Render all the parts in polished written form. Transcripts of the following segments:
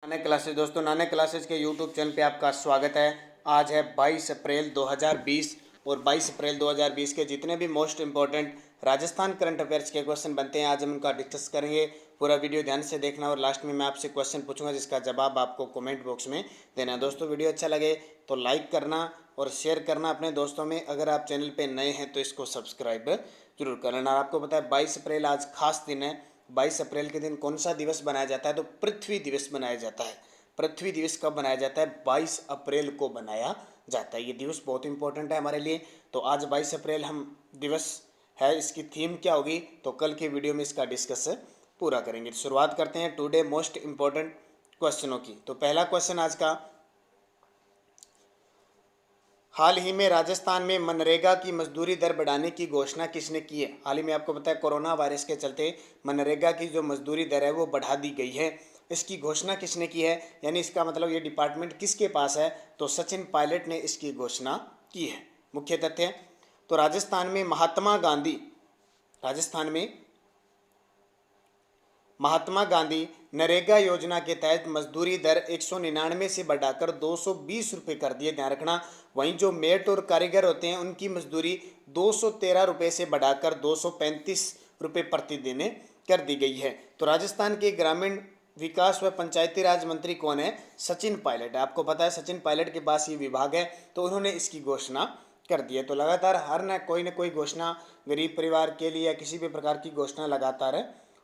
Nanak classes दोस्तों, Nanak classes के YouTube channel पे आपका स्वागत है। आज है 22 अप्रैल 2020 और 22 अप्रैल 2020 के जितने भी most important Rajasthan current affairs के क्वेश्चन बनते हैं आज हम उनका डिस्कस करेंगे। पूरा वीडियो ध्यान से देखना और लास्ट में मैं आपसे क्वेश्चन पूछूंगा जिसका जवाब आपको कमेंट बॉक्स में देना। दोस्तों वीडियो अच्छा लगे तो लाइक करना और शेयर करना अपने दोस्तों में। अगर आप चैनल पर नए हैं तो इसको सब्सक्राइब जरूर कर लेना। आपको पता है 22 अप्रैल आज खास दिन है। 22 अप्रैल के दिन कौन सा दिवस बनाया जाता है? तो पृथ्वी दिवस बनाया जाता है। पृथ्वी दिवस कब बनाया जाता है? 22 अप्रैल को बनाया जाता है। ये दिवस बहुत इंपॉर्टेंट है हमारे लिए। तो आज 22 अप्रैल हम दिवस है, इसकी थीम क्या होगी तो कल के वीडियो में इसका डिस्कस पूरा करेंगे। शुरुआत करते हैं टुडे मोस्ट इंपॉर्टेंट क्वेश्चनों की। तो पहला क्वेश्चन आज का, हाल ही में राजस्थान में मनरेगा की मजदूरी दर बढ़ाने की घोषणा किसने की है? हाल ही में आपको पता है कोरोना वायरस के चलते मनरेगा की जो मजदूरी दर है वो बढ़ा दी गई है। इसकी घोषणा किसने की है, यानी इसका मतलब ये डिपार्टमेंट किसके पास है? तो सचिन पायलट ने इसकी घोषणा की है। मुख्य तथ्य, तो राजस्थान में महात्मा गांधी नरेगा योजना के तहत मजदूरी दर 199 से बढ़ाकर 220 रुपये कर दिए, ध्यान रखना। वहीं जो मेट और कारीगर होते हैं उनकी मजदूरी 213 रुपये से बढ़ाकर 235 रुपये प्रतिदिन कर दी गई है। तो राजस्थान के ग्रामीण विकास व पंचायती राज मंत्री कौन है? सचिन पायलट है। आपको पता है सचिन पायलट के पास ये विभाग है, तो उन्होंने इसकी घोषणा कर दी है। तो लगातार हर न कोई घोषणा गरीब परिवार के लिए या किसी भी प्रकार की घोषणा लगातार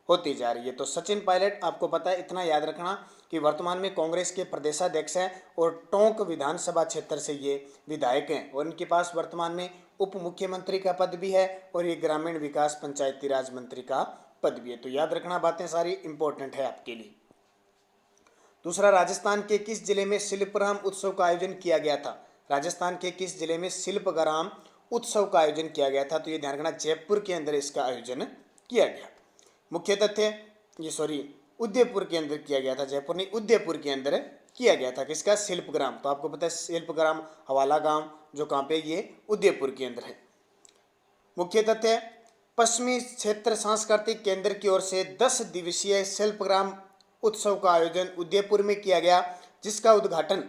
होती जा रही है। तो सचिन पायलट, आपको पता है इतना याद रखना कि वर्तमान में कांग्रेस के प्रदेशाध्यक्ष हैं और टोंक विधानसभा क्षेत्र से ये विधायक हैं और इनके पास वर्तमान में उप मुख्यमंत्री का पद भी है और ये ग्रामीण विकास पंचायती राज मंत्री का पद भी है। तो याद रखना, बातें सारी इंपॉर्टेंट है आपके लिए। दूसरा, राजस्थान के किस जिले में शिल्पग्राम उत्सव का आयोजन किया गया था? राजस्थान के किस जिले में शिल्पग्राम उत्सव का आयोजन किया गया था? तो ये ध्यान रखना, जयपुर के अंदर इसका आयोजन किया गया। मुख्य तथ्य, उदयपुर के अंदर किया गया था, जयपुर नहीं उदयपुर के अंदर किया गया था। किसका? शिल्पग्राम। तो आपको पता है शिल्पग्राम हवाला गांव जो कहाँ पे, ये उदयपुर के अंदर है। मुख्य तथ्य, पश्चिमी क्षेत्र सांस्कृतिक केंद्र की ओर से 10 दिवसीय शिल्पग्राम उत्सव का आयोजन उदयपुर में किया गया, जिसका उद्घाटन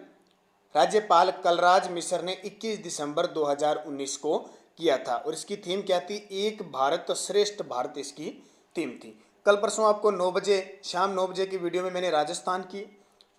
राज्यपाल कलराज मिश्र ने 21 दिसंबर 2019 को किया था। और इसकी थीम क्या थी? एक भारत श्रेष्ठ भारत इसकी थीम थी। कल परसों आपको 9 बजे, शाम 9 बजे की वीडियो में मैंने राजस्थान की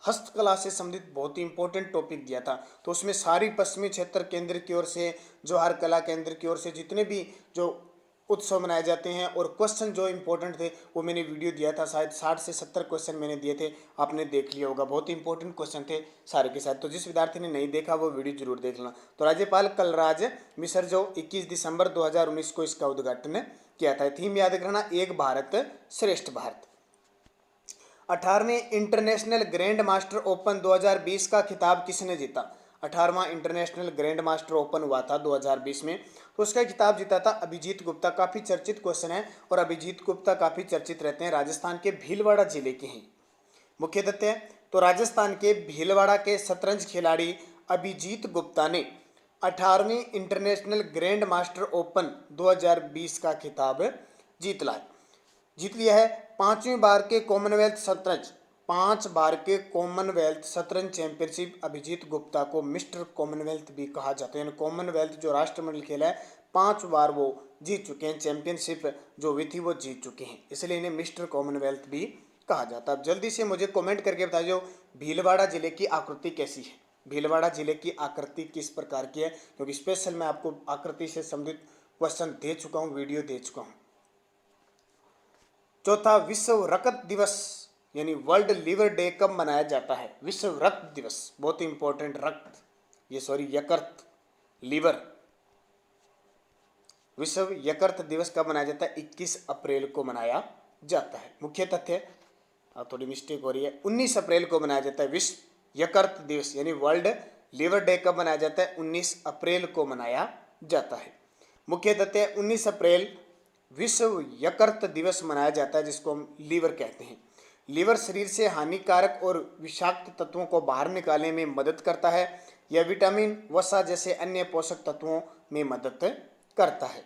हस्तकला से संबंधित बहुत ही इंपॉर्टेंट टॉपिक दिया था। तो उसमें सारी पश्चिमी क्षेत्र केंद्र की ओर से, जवाहर कला केंद्र की ओर से जितने भी जो उत्सव मनाए जाते हैं और क्वेश्चन जो इंपॉर्टेंट थे वो मैंने वीडियो दिया था। शायद 60 से 70 क्वेश्चन मैंने दिए थे, आपने देख लिया होगा। बहुत ही इंपॉर्टेंट क्वेश्चन थे सारे के साथ। तो जिस विद्यार्थी ने नहीं देखा वो वीडियो जरूर देख लेना। तो राज्यपाल कलराज मिश्र जो 21 दिसंबर 2019 को इसका उद्घाटन किया था। थीम याद रखना, एक भारत श्रेष्ठ भारत। 18वें इंटरनेशनल ग्रैंड मास्टर ओपन 2020 का खिताब किसने जीता? 18वां इंटरनेशनल ग्रैंड मास्टर ओपन हुआ था 2020 में, तो उसका खिताब जीता था अभिजीत गुप्ता। काफ़ी चर्चित क्वेश्चन है और अभिजीत गुप्ता काफ़ी चर्चित रहते हैं, राजस्थान के भीलवाड़ा जिले के हैं। मुख्य तथ्य, तो राजस्थान के भीलवाड़ा के शतरंज खिलाड़ी अभिजीत गुप्ता ने 18वीं इंटरनेशनल ग्रैंड मास्टर ओपन 2020 का खिताब जीत लिया है। 5वीं बार के पांच बार के कॉमनवेल्थ शतरंज चैंपियनशिप अभिजीत गुप्ता को मिस्टर कॉमनवेल्थ भी कहा जाता है। यानी कॉमनवेल्थ जो राष्ट्रमंडल खेल है 5 बार वो जीत चुके हैं, चैंपियनशिप जो हुई थी वो जीत चुके हैं, इसलिए इन्हें मिस्टर कॉमनवेल्थ भी कहा जाता है। अब जल्दी से मुझे कमेंट करके बताइए भीलवाड़ा जिले की आकृति कैसी है? भीलवाड़ा जिले की आकृति किस प्रकार की है? क्योंकि स्पेशल मैं आपको आकृति से संबंधित क्वेश्चन दे चुका हूँ, वीडियो दे चुका हूँ। चौथा, विश्व रक्त दिवस यानी वर्ल्ड लिवर डे कब मनाया जाता है? विश्व रक्त दिवस, बहुत ही इंपॉर्टेंट, यकृत, लिवर, विश्व यकृत दिवस कब मनाया जाता है? 21 अप्रैल को मनाया जाता है। मुख्य तथ्य, थोड़ी मिस्टेक हो रही है, 19 अप्रैल को मनाया जाता है विश्व यकृत दिवस, यानी वर्ल्ड लिवर डे कब मनाया जाता है? 19 अप्रैल को मनाया जाता है। मुख्य तथ्य, 19 अप्रैल विश्व यकृत दिवस मनाया जाता है, जिसको हम लीवर कहते हैं। लीवर शरीर से हानिकारक और विषाक्त तत्वों को बाहर निकालने में मदद करता है। यह विटामिन, वसा जैसे अन्य पोषक तत्वों में मदद करता है।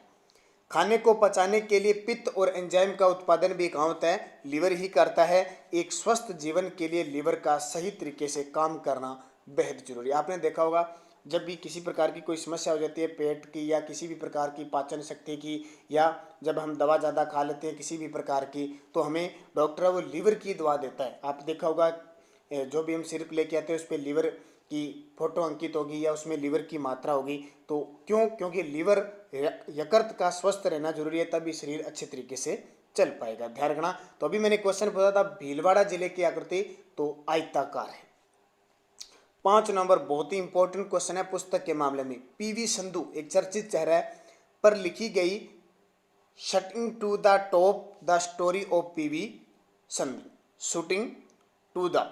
खाने को पचाने के लिए पित्त और एंजाइम का उत्पादन भी कहाँ होता है, लीवर ही करता है। एक स्वस्थ जीवन के लिए लीवर का सही तरीके से काम करना बेहद जरूरी है। आपने देखा होगा जब भी किसी प्रकार की कोई समस्या हो जाती है पेट की या किसी भी प्रकार की पाचन शक्ति की, या जब हम दवा ज़्यादा खा लेते हैं किसी भी प्रकार की, तो हमें डॉक्टर वो लीवर की दवा देता है। आप देखा होगा जो भी हम सिरप लेके आते हैं उस पर लीवर की फोटो अंकित होगी या उसमें लीवर की मात्रा होगी। तो क्यों? क्योंकि लीवर यकृत का स्वस्थ रहना जरूरी है, तभी शरीर अच्छे तरीके से चल पाएगा। ध्यान रखना। तो अभी मैंने क्वेश्चन पूछा था भीलवाड़ा जिले की आकृति तो आयताकार है। 5 नंबर बहुत ही इंपॉर्टेंट क्वेश्चन है पुस्तक के मामले में। पीवी संधू एक चर्चित चेहरा पर लिखी गई shooting to the top the story of PV Sindhu. Shooting to the,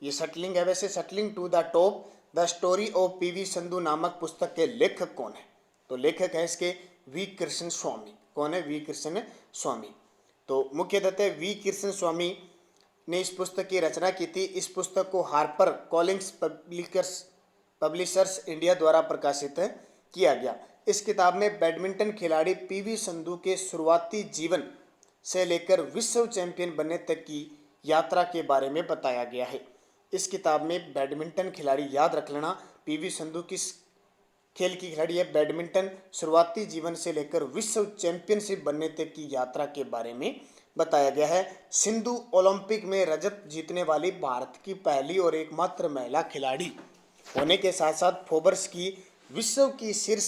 ये शटलिंग है वैसे, shuttling to the top the story of PV Sindhu नामक पुस्तक के लेखक कौन है? तो लेखक है इसके वी कृष्ण स्वामी। कौन है? वी कृष्ण स्वामी। तो मुख्य तथ्य वी कृष्ण स्वामी ने इस पुस्तक की रचना की थी। इस पुस्तक को हार्पर कॉलिंस पब्लिशर्स इंडिया द्वारा प्रकाशित किया गया। इस किताब में बैडमिंटन खिलाड़ी पीवी संधू के शुरुआती जीवन से लेकर विश्व चैंपियन बनने तक की यात्रा के बारे में बताया गया है। इस किताब में बैडमिंटन खिलाड़ी, याद रख लेना, पीवी संधू किस खेल की खिलाड़ी है? बैडमिंटन, शुरुआती जीवन से लेकर विश्व चैंपियनशिप बनने तक की यात्रा के बारे में बताया गया है। सिंधु ओलंपिक में रजत जीतने वाली भारत की पहली और एकमात्र महिला खिलाड़ी होने के साथ साथ फोर्ब्स की विश्व की शीर्ष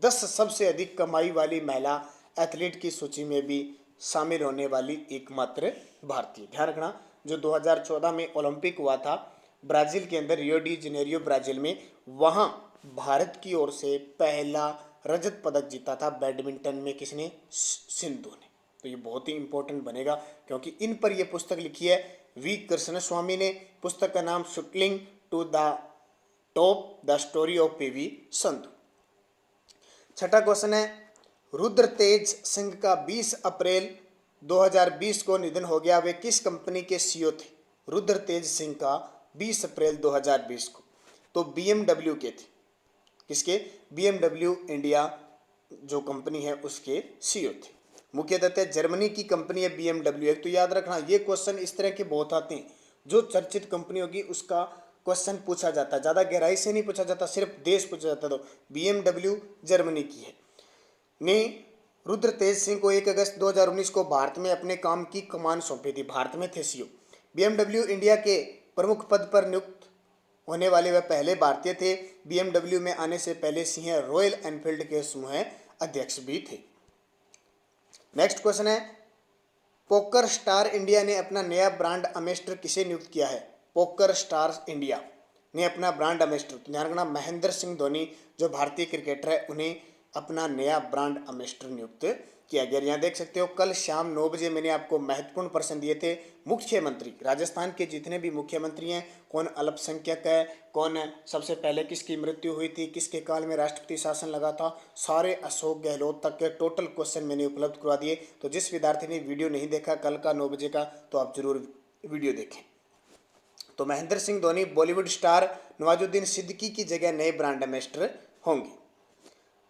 10 सबसे अधिक कमाई वाली महिला एथलीट की सूची में भी शामिल होने वाली एकमात्र भारतीय। ध्यान रखना, जो 2014 में ओलंपिक हुआ था ब्राजील के अंदर, रियो डी जेनेरियो ब्राजील में, वहां भारत की ओर से पहला रजत पदक जीता था बैडमिंटन में। किसने? सिंधु ने। तो ये बहुत ही इंपॉर्टेंट बनेगा क्योंकि इन पर यह पुस्तक लिखी है वी कृष्ण स्वामी ने। पुस्तक का नाम shooting to the top the story of PV Sindhu. छठा क्वेश्चन है रुद्र तेज सिंह का 20 अप्रैल 2020 को निधन हो गया। वे किस कंपनी के सीईओ थे? रुद्र तेज सिंह का 20 अप्रैल 2020 को तो BMW के थे। किसके? BMW इंडिया जो कंपनी है उसके सीईओ थे। मुख्य तथ्य जर्मनी की कंपनी है BMW। एक तो याद रखना, ये क्वेश्चन इस तरह के बहुत आते हैं, जो चर्चित कंपनी होगी उसका क्वेश्चन पूछा जाता है, ज़्यादा गहराई से नहीं पूछा जाता, सिर्फ देश पूछा जाता। तो BMW जर्मनी की है। ने रुद्र तेज सिंह को 1 अगस्त 2019 को भारत में अपने काम की कमान सौंपी थी। भारत में थे सीईओ। BMW इंडिया के प्रमुख पद पर नियुक्त होने वाले वह पहले भारतीय थे। BMW में आने से पहले सिंह रॉयल एनफील्ड के समूह अध्यक्ष भी थे। नेक्स्ट क्वेश्चन है पोकर स्टार इंडिया ने अपना नया ब्रांड एम्बेसडर किसे नियुक्त किया है? पोकर स्टार इंडिया ने अपना ब्रांड एम्बेसडर, ध्यान रखना, महेंद्र सिंह धोनी जो भारतीय क्रिकेटर है उन्हें अपना नया ब्रांड एम्बेसडर नियुक्त किया गया। यहाँ देख सकते हो कल शाम 9 बजे मैंने आपको महत्वपूर्ण प्रश्न दिए थे। मुख्यमंत्री, राजस्थान के जितने भी मुख्यमंत्री हैं, कौन अल्पसंख्यक है, कौन सबसे पहले किसकी मृत्यु हुई थी, किसके काल में राष्ट्रपति शासन लगा था, सारे अशोक गहलोत तक के टोटल क्वेश्चन मैंने उपलब्ध करवा दिए। तो जिस विद्यार्थी ने वीडियो नहीं देखा कल का 9 बजे का, तो आप जरूर वीडियो देखें। तो महेंद्र सिंह धोनी बॉलीवुड स्टार नवाजुद्दीन सिद्दीकी की जगह नए ब्रांड एम्बेसडर होंगे।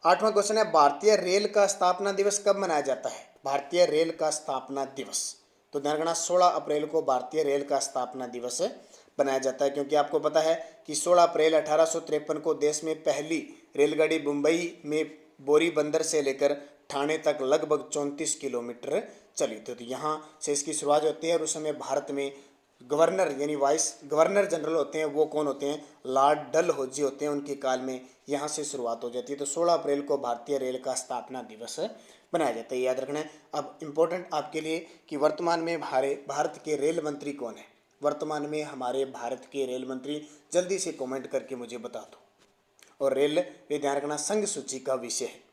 8वां क्वेश्चन है भारतीय रेल का स्थापना दिवस कब मनाया जाता है? भारतीय रेल का स्थापना दिवस, तो ध्यान रखना 16 अप्रैल को भारतीय रेल का स्थापना दिवस बनाया जाता है। क्योंकि आपको पता है कि 16 अप्रैल 1853 को देश में पहली रेलगाड़ी मुंबई में बोरी बंदर से लेकर ठाणे तक लगभग 34 किलोमीटर चली थी। तो यहाँ से इसकी शुरुआत होती है और उस समय भारत में गवर्नर यानी वाइस गवर्नर जनरल होते हैं, वो कौन होते हैं? लॉर्ड डलहौजी होते हैं। उनके काल में यहाँ से शुरुआत हो जाती है। तो 16 अप्रैल को भारतीय रेल का स्थापना दिवस बनाया जाता है, याद रखना है। अब इम्पोर्टेंट आपके लिए कि वर्तमान में भारत के रेल मंत्री कौन है? वर्तमान में हमारे भारत के रेल मंत्री, जल्दी से कमेंट करके मुझे बता दो। और रेलवे, ध्यान रखना, संघ सूची का विषय है।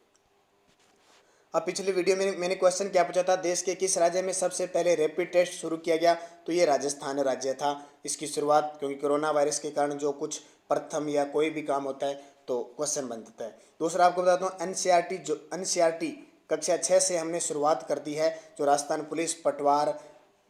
अब पिछले वीडियो में मैंने क्वेश्चन क्या पूछा था, देश के किस राज्य में सबसे पहले रैपिड टेस्ट शुरू किया गया? तो ये राजस्थान राज्य था। इसकी शुरुआत क्योंकि कोरोना वायरस के कारण जो कुछ प्रथम या कोई भी काम होता है तो क्वेश्चन बन जाता है। दूसरा आपको बताता हूँ एनसीईआरटी कक्षा 6 से हमने शुरुआत कर दी है, जो राजस्थान पुलिस, पटवार,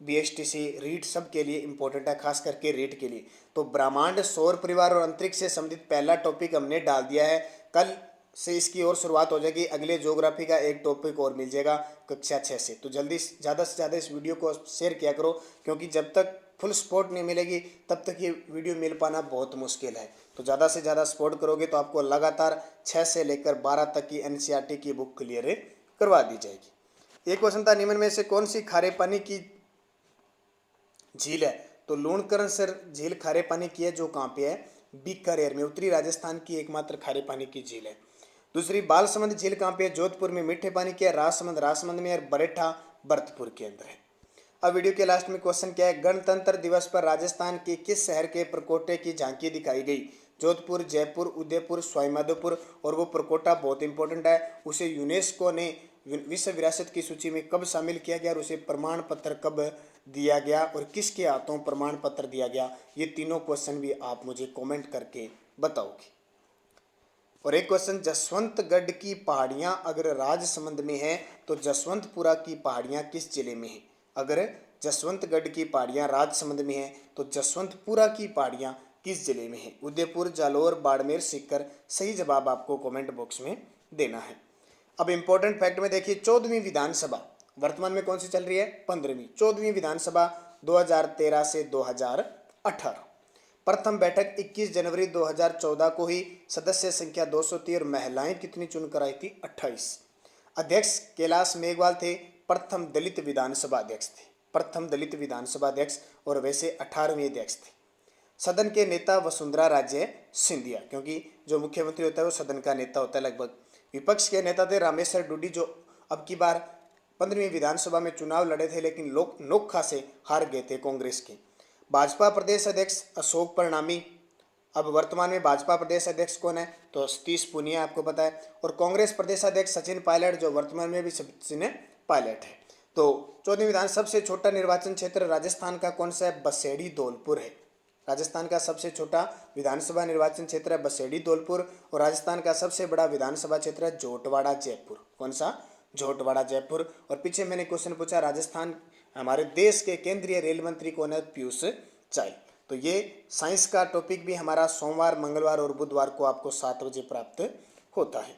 बीएसटीसी, रीट सब के लिए इंपॉर्टेंट है, खास करके रीट के लिए। तो ब्रह्मांड, सौर परिवार और अंतरिक्ष से संबंधित पहला टॉपिक हमने डाल दिया है। कल से इसकी और शुरुआत हो जाएगी। अगले ज्योग्राफी का एक टॉपिक और मिल जाएगा कक्षा 6 से। तो जल्दी ज़्यादा से ज़्यादा इस वीडियो को शेयर किया करो, क्योंकि जब तक फुल सपोर्ट नहीं मिलेगी तब तक ये वीडियो मिल पाना बहुत मुश्किल है। तो ज़्यादा से ज़्यादा सपोर्ट करोगे तो आपको लगातार 6 से लेकर 12 तक की एनसीईआरटी की बुक क्लियर करवा दी जाएगी। एक क्वेश्चन था, निम्न में से कौन सी खारे पानी की झील है? तो लूणकरणसर झील खारे पानी की है, जो कहाँ पे है? बीकानेर में, उत्तरी राजस्थान की एकमात्र खारे पानी की झील है। दूसरी बालसमंद झील कहाँ पे है? जोधपुर में, मीठे पानी की है। राजसमंद में, और बरेठा भरतपुर के अंदर है। अब वीडियो के लास्ट में क्वेश्चन क्या है? गणतंत्र दिवस पर राजस्थान के किस शहर के प्रकोटे की झांकी दिखाई गई? जोधपुर, जयपुर, उदयपुर, सवाईमाधोपुर। और वो प्रकोटा बहुत इंपॉर्टेंट है, उसे यूनेस्को ने विश्व विरासत की सूची में कब शामिल किया गया और उसे प्रमाण पत्र कब दिया गया और किसके हाथों प्रमाण पत्र दिया गया? ये तीनों क्वेश्चन भी आप मुझे कमेंट करके बताओगे। और एक क्वेश्चन, जसवंतगढ़ की पहाड़ियां अगर राजसमंद में है तो जसवंतपुरा की पहाड़ियां किस जिले में है? अगर जसवंतगढ़ की पहाड़ियां राजसमंद में है तो जसवंतपुरा की पहाड़ियां किस जिले में है? उदयपुर, जालौर, बाड़मेर, सीकर। सही जवाब आपको कमेंट बॉक्स में देना है। अब इंपॉर्टेंट फैक्ट में देखिए, 14वीं विधानसभा वर्तमान में कौन सी चल रही है? 15वीं। 14वीं विधानसभा 2013 से 2018। प्रथम बैठक 21 जनवरी 2014 को ही। सदस्य संख्या 203 और महिलाएं कितनी चुनकर आई थी? 28। अध्यक्ष कैलाश मेघवाल थे, प्रथम दलित विधानसभा अध्यक्ष थे। प्रथम दलित विधानसभा अध्यक्ष, और वैसे 18वें अध्यक्ष थे। सदन के नेता वसुंधरा राजे सिंधिया, क्योंकि जो मुख्यमंत्री होता है वो सदन का नेता होता है लगभग। विपक्ष के नेता थे रामेश्वर डूडी, जो अब की बार 15वीं विधानसभा में चुनाव लड़े थे लेकिन नोखा से हार गए थे कांग्रेस के। भाजपा प्रदेश अध्यक्ष अशोक परनामी। अब वर्तमान में भाजपा प्रदेश अध्यक्ष कौन है? तो सतीश पूनिया, आपको पता है। और कांग्रेस प्रदेश अध्यक्ष सचिन पायलट, जो वर्तमान में भी सचिन पायलट है। तो 14वीं विधान सबसे छोटा निर्वाचन क्षेत्र राजस्थान का कौन सा है? बसेड़ी धौलपुर है। राजस्थान का सबसे छोटा विधानसभा निर्वाचन क्षेत्र है बसेड़ी धौलपुर। और राजस्थान का सबसे बड़ा विधानसभा क्षेत्र है झोटवाड़ा जयपुर। कौन सा? झोटवाड़ा जयपुर। और पीछे मैंने क्वेश्चन पूछा, राजस्थान हमारे देश के केंद्रीय रेल मंत्री कौन है? पीयूष चावला। तो ये साइंस का टॉपिक भी हमारा सोमवार, मंगलवार और बुधवार को आपको 7 बजे प्राप्त होता है।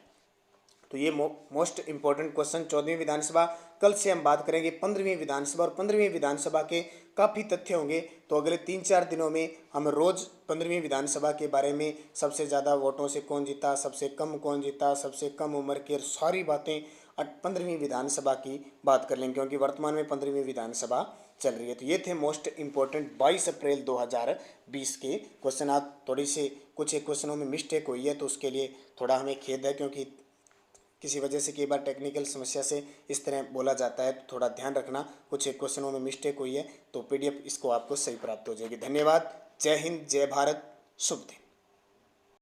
तो ये मोस्ट इंपॉर्टेंट क्वेश्चन 14वीं विधानसभा। कल से हम बात करेंगे 15वीं विधानसभा, और 15वीं विधानसभा के काफ़ी तथ्य होंगे। तो अगले 3-4 दिनों में हम रोज़ 15वीं विधानसभा के बारे में, सबसे ज़्यादा वोटों से कौन जीता, सबसे कम कौन जीता, सबसे कम उम्र की, सारी बातें 15वीं विधानसभा की बात कर लेंगे, क्योंकि वर्तमान में 15वीं विधानसभा चल रही है। तो ये थे मोस्ट इंपॉर्टेंट 22 अप्रैल 2020 के क्वेश्चन। आज थोड़ी से कुछ एक क्वेश्चनों में मिस्टेक हुई है तो उसके लिए थोड़ा हमें खेद है, क्योंकि किसी वजह से कई बार टेक्निकल समस्या से इस तरह बोला जाता है, तो थोड़ा ध्यान रखना। कुछ एक क्वेश्चनों में मिस्टेक हुई है तो PDF इसको आपको सही प्राप्त हो जाएगी। धन्यवाद। जय हिंद, जय भारत, शुभ दिन।